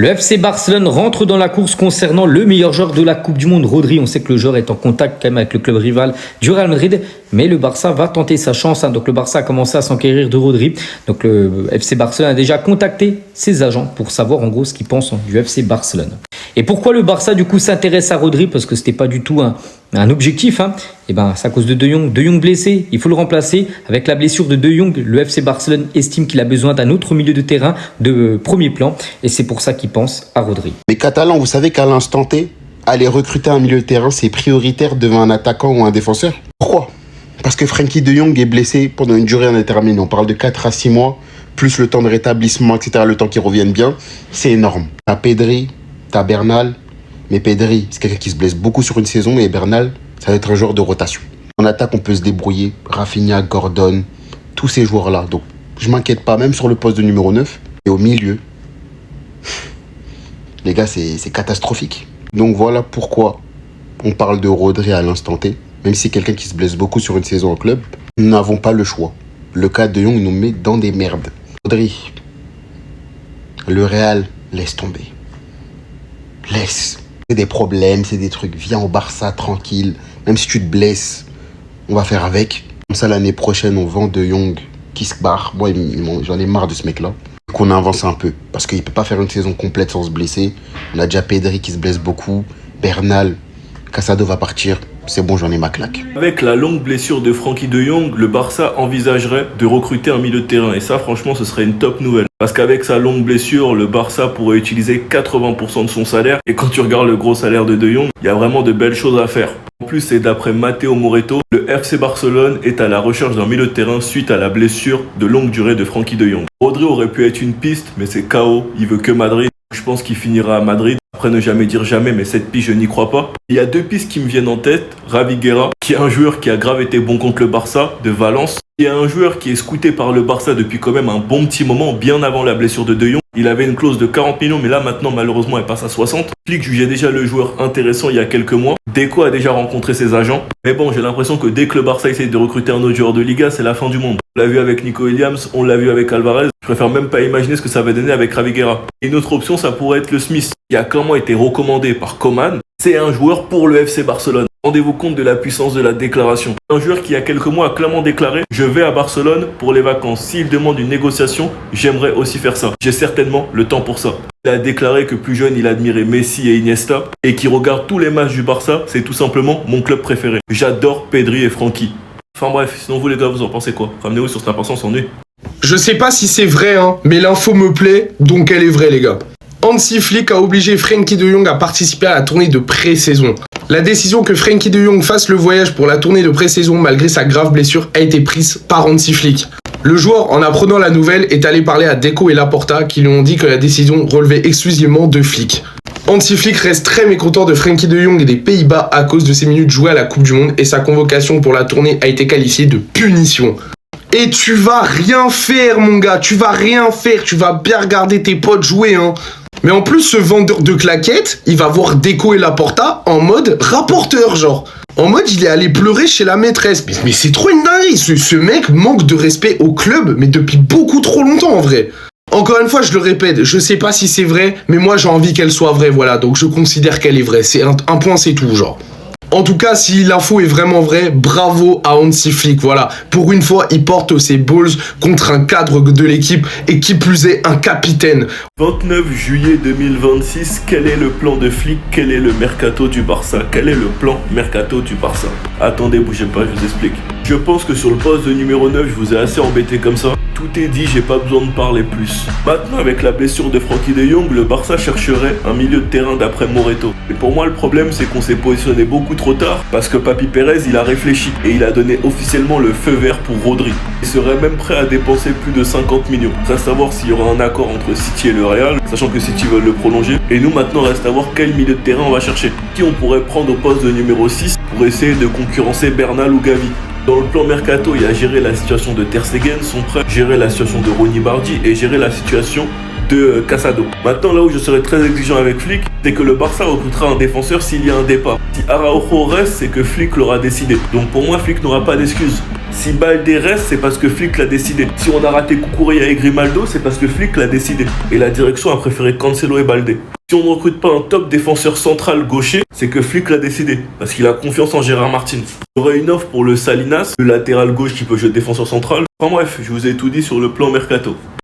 Le FC Barcelone rentre dans la course concernant le meilleur joueur de la Coupe du Monde, Rodri. On sait que le joueur est en contact quand même avec le club rival du Real Madrid, mais le Barça va tenter sa chance. Donc le Barça a commencé à s'enquérir de Rodri. Donc le FC Barcelone a déjà contacté ses agents pour savoir en gros ce qu'ils pensent du FC Barcelone. Et pourquoi le Barça du coup s'intéresse à Rodri? Parce que c'était pas du tout un objectif. Et c'est à cause de De Jong. De Jong blessé, il faut le remplacer. Avec la blessure de De Jong, le FC Barcelone estime qu'il a besoin d'un autre milieu de terrain de premier plan. Et c'est pour ça qu'il pense à Rodri. Les Catalans, vous savez qu'à l'instant T, aller recruter un milieu de terrain, c'est prioritaire devant un attaquant ou un défenseur. Pourquoi? Parce que Frenkie de Jong est blessé pendant une durée indéterminée. On parle de 4 à 6 mois, plus le temps de rétablissement, etc., le temps qu'il revienne bien. C'est énorme. T'as Pedri, t'as Bernal, mais Pedri, c'est quelqu'un qui se blesse beaucoup sur une saison, et Bernal, ça va être un joueur de rotation. En attaque, on peut se débrouiller. Rafinha, Gordon, tous ces joueurs-là. Donc, je m'inquiète pas, même sur le poste de numéro 9. Et au milieu, les gars, c'est catastrophique. Donc voilà pourquoi on parle de Rodri à l'instant T. Même si c'est quelqu'un qui se blesse beaucoup sur une saison en club, nous n'avons pas le choix. Le cas de Jong nous met dans des merdes. Rodri, le Real, laisse tomber. Laisse. C'est des problèmes, c'est des trucs. Viens au Barça tranquille. Même si tu te blesses, on va faire avec. Comme ça, l'année prochaine, on vend De Jong qui se barre. Moi, j'en ai marre de ce mec-là. Qu'on avance un peu. Parce qu'il ne peut pas faire une saison complète sans se blesser. On a déjà Pedri qui se blesse beaucoup. Bernal, Casado va partir. C'est bon, j'en ai ma claque. Avec la longue blessure de Frenkie de Jong, le Barça envisagerait de recruter un milieu de terrain. Et ça, franchement, ce serait une top nouvelle. Parce qu'avec sa longue blessure, le Barça pourrait utiliser 80% de son salaire. Et quand tu regardes le gros salaire de Jong, il y a vraiment de belles choses à faire. En plus, c'est d'après Matteo Moretto, le FC Barcelone est à la recherche d'un milieu de terrain suite à la blessure de longue durée de Frenkie de Jong. Rodri aurait pu être une piste, mais c'est KO. Il veut que Madrid. Je pense qu'il finira à Madrid. Après, ne jamais dire jamais, mais cette piste, je n'y crois pas. Il y a 2 pistes qui me viennent en tête. Ravi Guerra, qui est un joueur qui a grave été bon contre le Barça, de Valence. Il y a un joueur qui est scouté par le Barça depuis quand même un bon petit moment, bien avant la blessure de Jong. Il avait une clause de 40 millions, mais là maintenant, malheureusement, elle passe à 60. Flick jugeait déjà le joueur intéressant il y a quelques mois. Deco a déjà rencontré ses agents. Mais bon, j'ai l'impression que dès que le Barça essaye de recruter un autre joueur de Liga, c'est la fin du monde. On l'a vu avec Nico Williams, on l'a vu avec Alvarez. Je préfère même pas imaginer ce que ça va donner avec Ravi Guerra. Et une autre option, ça pourrait être le Smith, qui a clairement été recommandé par Koeman. C'est un joueur pour le FC Barcelone. Rendez-vous compte de la puissance de la déclaration. Un joueur qui, il y a quelques mois, a clairement déclaré « Je vais à Barcelone pour les vacances. S'il demande une négociation, j'aimerais aussi faire ça. J'ai certainement le temps pour ça. » Il a déclaré que plus jeune, il admirait Messi et Iniesta et qu'il regarde tous les matchs du Barça. C'est tout simplement mon club préféré. J'adore Pedri et Frenkie. Enfin bref, sinon vous les gars, vous en pensez quoi? Ramenez-vous sur Snap, on s'ennuie. Je sais pas si c'est vrai, mais l'info me plaît, donc elle est vraie les gars. Hansi Flick a obligé Frenkie de Jong à participer à la tournée de pré-saison. La décision que Frenkie de Jong fasse le voyage pour la tournée de pré-saison malgré sa grave blessure a été prise par Hansi Flick. Le joueur, en apprenant la nouvelle, est allé parler à Deco et Laporta qui lui ont dit que la décision relevait exclusivement de Flick. Hansi Flick reste très mécontent de Frenkie de Jong et des Pays-Bas à cause de ses minutes jouées à la Coupe du Monde et sa convocation pour la tournée a été qualifiée de punition. Et tu vas rien faire mon gars, tu vas rien faire, tu vas bien regarder tes potes jouer Mais en plus ce vendeur de claquettes, il va voir Deco et Laporta en mode rapporteur genre. En mode il est allé pleurer chez la maîtresse. Mais c'est trop une dinguerie, ce mec manque de respect au club mais depuis beaucoup trop longtemps en vrai. Encore une fois, je le répète, je sais pas si c'est vrai, mais moi j'ai envie qu'elle soit vraie, voilà, donc je considère qu'elle est vraie. C'est un point, c'est tout, genre. En tout cas, si l'info est vraiment vraie, bravo à Hansi Flick, voilà. Pour une fois, il porte ses balls contre un cadre de l'équipe et qui plus est un capitaine. 29 juillet 2026, quel est le plan de Flick? Quel est le mercato du Barça? Quel est le plan mercato du Barça? Attendez, bougez pas, je vous explique. Je pense que sur le poste de numéro 9, je vous ai assez embêté comme ça. Tout est dit, j'ai pas besoin de parler plus. Maintenant, avec la blessure de Frenkie de Jong, le Barça chercherait un milieu de terrain d'après Moretto. Et pour moi, le problème, c'est qu'on s'est positionné beaucoup trop tard parce que Papi Pérez, il a réfléchi et il a donné officiellement le feu vert pour Rodri. Il serait même prêt à dépenser plus de 50 millions. Reste à voir s'il y aura un accord entre City et le Real, sachant que City veut le prolonger. Et nous, maintenant, reste à voir quel milieu de terrain on va chercher. Qui on pourrait prendre au poste de numéro 6 pour essayer de concurrencer Bernal ou Gavi. Dans le plan mercato, il y a géré la situation de Ter Stegen, son prêt, gérer la situation de Ronny Bardi et gérer la situation de Casado. Maintenant, là où je serai très exigeant avec Flick, c'est que le Barça recrutera un défenseur s'il y a un départ. Si Araujo reste, c'est que Flick l'aura décidé. Donc pour moi, Flick n'aura pas d'excuses. Si Baldé reste, c'est parce que Flick l'a décidé. Si on a raté Cucurella et Grimaldo, c'est parce que Flick l'a décidé. Et la direction a préféré Cancelo et Baldé. Si on ne recrute pas un top défenseur central gaucher, c'est que Flick l'a décidé. Parce qu'il a confiance en Gérard Martin. Il y aurait une offre pour le Salinas, le latéral gauche qui peut jouer défenseur central. Enfin bref, je vous ai tout dit sur le plan mercato.